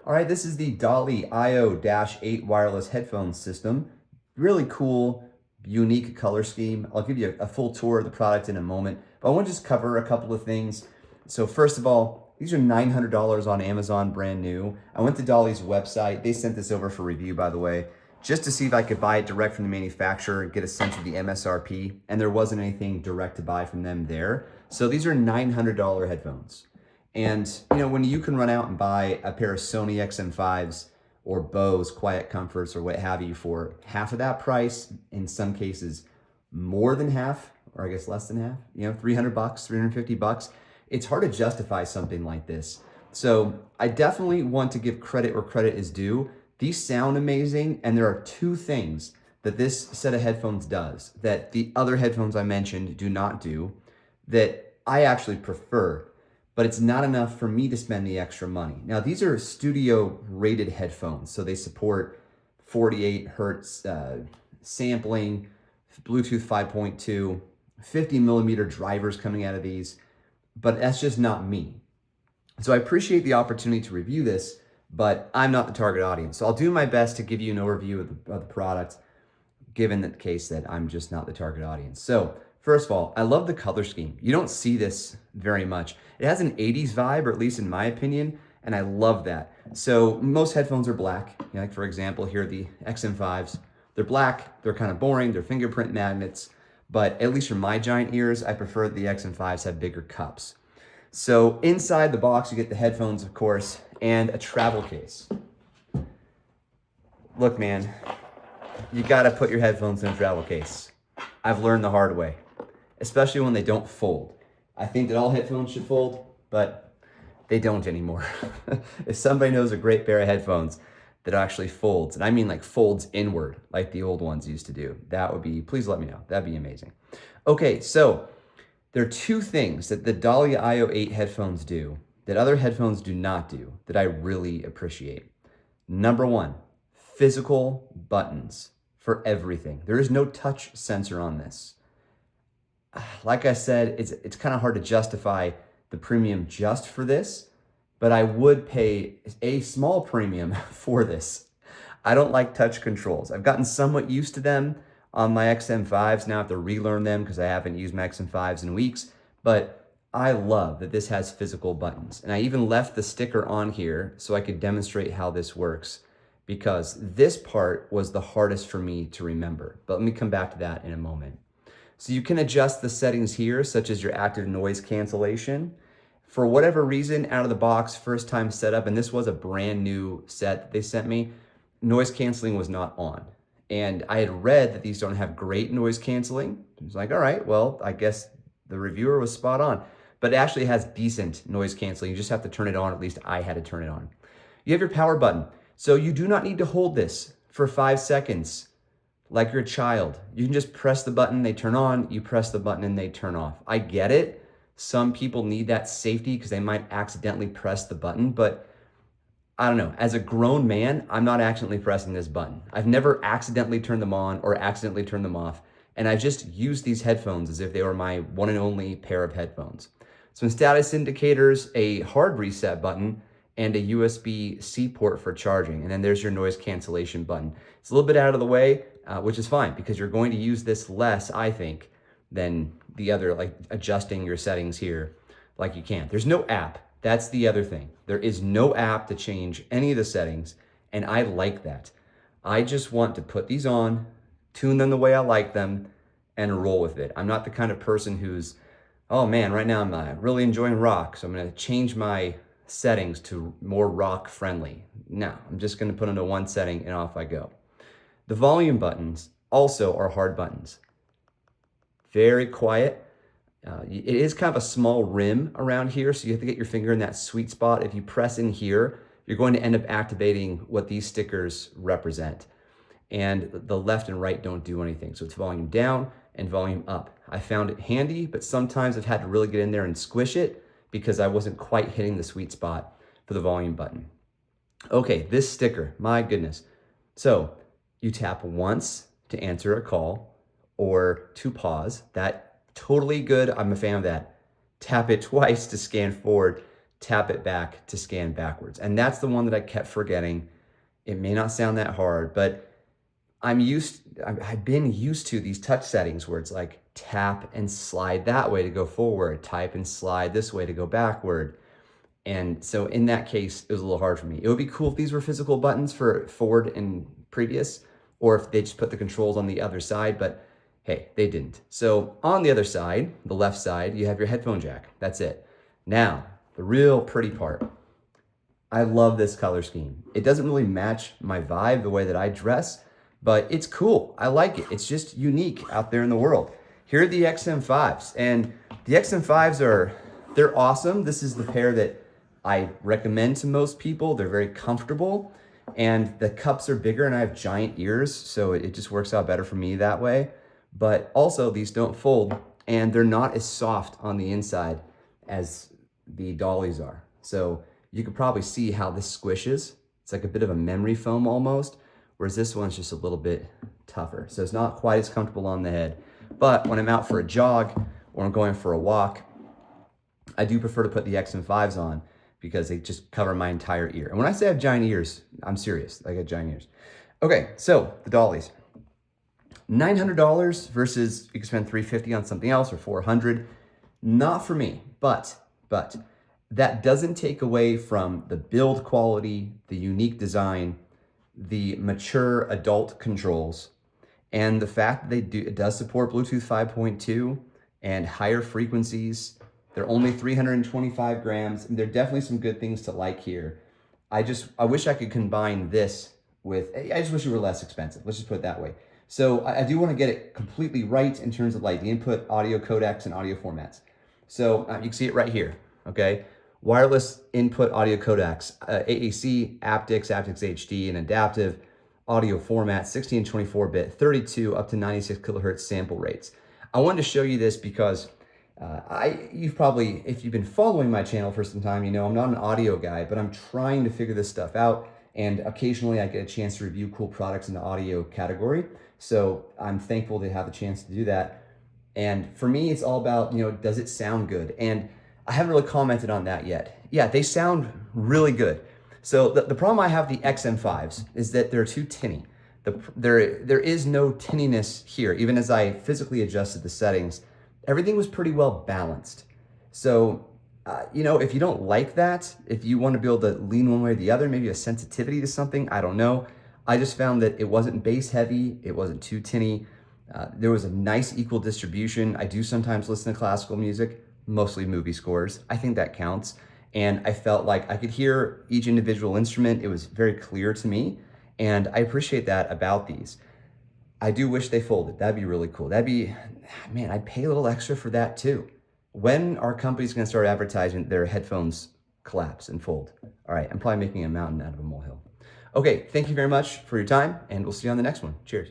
All right, this is the Dolly iO-8 wireless headphone system. Really cool, unique color scheme. I'll give you a full tour of the product in a moment, but I want to just cover a couple of things. So first of all, these are $900 on Amazon, brand new. I went to Dolly's website. They sent this over for review, by the way, just to see if I could buy it direct from the manufacturer and get a sense of the MSRP, and there wasn't anything direct to buy from them there. So these are $900 headphones. And when you can run out and buy a pair of Sony XM5s or Bose Quiet Comforts or what have you for half of that price, in some cases more than half, or I guess less than half, $300, $350, it's hard to justify something like this. So I definitely want to give credit where credit is due. These sound amazing, and there are two things that this set of headphones does that the other headphones I mentioned do not do, that I actually prefer, but it's not enough for me to spend the extra money. Now, these are studio rated headphones, so they support 48 hertz sampling, Bluetooth 5.2, 50 millimeter drivers coming out of these, but that's just not me. So I appreciate the opportunity to review this, but I'm not the target audience. So I'll do my best to give you an overview of the product, given the case that I'm just not the target audience. So first of all, I love the color scheme. You don't see this very much. It has an 80s vibe, or at least in my opinion, and I love that. So most headphones are black. Like for example, here are the XM5s. They're black, they're kind of boring, they're fingerprint magnets, but at least for my giant ears, I prefer the XM5s have bigger cups. So inside the box, you get the headphones, of course, and a travel case. Look, man, you gotta put your headphones in a travel case. I've learned the hard way, especially when they don't fold. I think that all headphones should fold, but they don't anymore. If somebody knows a great pair of headphones that actually folds, and I mean like folds inward, like the old ones used to do, that would be, please let me know. That'd be amazing. Okay, so there are two things that the Dolly iO-8 headphones do that other headphones do not do that I really appreciate. Number one, physical buttons for everything. There is no touch sensor on this. Like I said, it's kind of hard to justify the premium just for this, but I would pay a small premium for this. I don't like touch controls. I've gotten somewhat used to them on my XM5s. Now I have to relearn them because I haven't used my XM5s in weeks, but I love that this has physical buttons. And I even left the sticker on here so I could demonstrate how this works, because this part was the hardest for me to remember. But let me come back to that in a moment. So you can adjust the settings here, such as your active noise cancellation. For whatever reason, out of the box, first time setup, and this was a brand new set that they sent me, noise canceling was not on. And I had read that these don't have great noise canceling. I was like, all right, well, I guess the reviewer was spot on. But it actually has decent noise canceling. You just have to turn it on. At least I had to turn it on. You have your power button. So you do not need to hold this for 5 seconds like you're a child. You can just press the button, they turn on, you press the button and they turn off. I get it. Some people need that safety because they might accidentally press the button, but I don't know. As a grown man, I'm not accidentally pressing this button. I've never accidentally turned them on or accidentally turned them off. And I just use these headphones as if they were my one and only pair of headphones. Some status indicators, a hard reset button, and a USB-C port for charging. And then there's your noise cancellation button. It's a little bit out of the way, which is fine because you're going to use this less, I think, than the other, like adjusting your settings here like you can. There's no app. That's the other thing. There is no app to change any of the settings, and I like that. I just want to put these on, tune them the way I like them, and roll with it. I'm not the kind of person who's, oh man, right now I'm really enjoying rock, so I'm gonna change my settings to more rock friendly. No, I'm just gonna put into one setting and off I go. The volume buttons also are hard buttons. Very quiet. It is kind of a small rim around here, so you have to get your finger in that sweet spot. If you press in here, you're going to end up activating what these stickers represent. And the left and right don't do anything. So it's volume down and volume up. I found it handy, but sometimes I've had to really get in there and squish it because I wasn't quite hitting the sweet spot for the volume button. Okay, this sticker, my goodness. So you tap once to answer a call or to pause. That totally good. I'm a fan of that. Tap it twice to scan forward. tap it back to scan backwards. And that's the one that I kept forgetting. It may not sound that hard, but I've been used to these touch settings where it's like tap and slide that way to go forward, type and slide this way to go backward. And so in that case, it was a little hard for me. It would be cool if these were physical buttons for forward and previous, or if they just put the controls on the other side, but hey, they didn't. So on the other side, the left side, you have your headphone jack. That's it. Now, the real pretty part. I love this color scheme. It doesn't really match my vibe, the way that I dress, but it's cool. I like it. It's just unique out there in the world. Here are the XM5s, and the XM5s they're awesome. This is the pair that I recommend to most people. They're very comfortable, and the cups are bigger, and I have giant ears, so it just works out better for me that way. But also, these don't fold, and they're not as soft on the inside as the Dollys are. So you could probably see how this squishes. It's like a bit of a memory foam almost, whereas this one's just a little bit tougher. So it's not quite as comfortable on the head. But when I'm out for a jog or I'm going for a walk, I do prefer to put the XM5s on because they just cover my entire ear. And when I say I have giant ears, I'm serious. I got giant ears. Okay, so the Dollys. $900 versus you can spend $350 on something else, or $400. Not for me, but that doesn't take away from the build quality, the unique design, the mature adult controls, and the fact that it does support Bluetooth 5.2 and higher frequencies. They're only 325 grams. And there are definitely some good things to like here. I wish I could combine this with, I just wish it were less expensive. Let's just put it that way. So I do want to get it completely right in terms of like the input audio codecs and audio formats. So you can see it right here, okay? Wireless input audio codecs, AAC, aptics, aptics HD, and adaptive audio format, 16 and 24-bit, 32 up to 96 kilohertz sample rates. I wanted to show you this because you've probably, if you've been following my channel for some time, you know I'm not an audio guy, but I'm trying to figure this stuff out. And occasionally I get a chance to review cool products in the audio category. So I'm thankful to have the chance to do that. And for me, it's all about, you know, does it sound good? And I haven't really commented on that yet. Yeah, they sound really good. So the problem I have with the XM5s is that they're too tinny. There is no tinniness here. Even as I physically adjusted the settings, everything was pretty well balanced. So, you know, if you don't like that, if you want to be able to lean one way or the other, maybe a sensitivity to something, I don't know. I just found that it wasn't bass heavy. It wasn't too tinny. There was a nice equal distribution. I do sometimes listen to classical music, mostly movie scores. I think that counts. And I felt like I could hear each individual instrument. It was very clear to me. And I appreciate that about these. I do wish they folded. That'd be really cool. That'd be, man, I'd pay a little extra for that too. When are companies gonna start advertising their headphones collapse and fold? All right, I'm probably making a mountain out of a molehill. Okay, thank you very much for your time, and we'll see you on the next one. Cheers.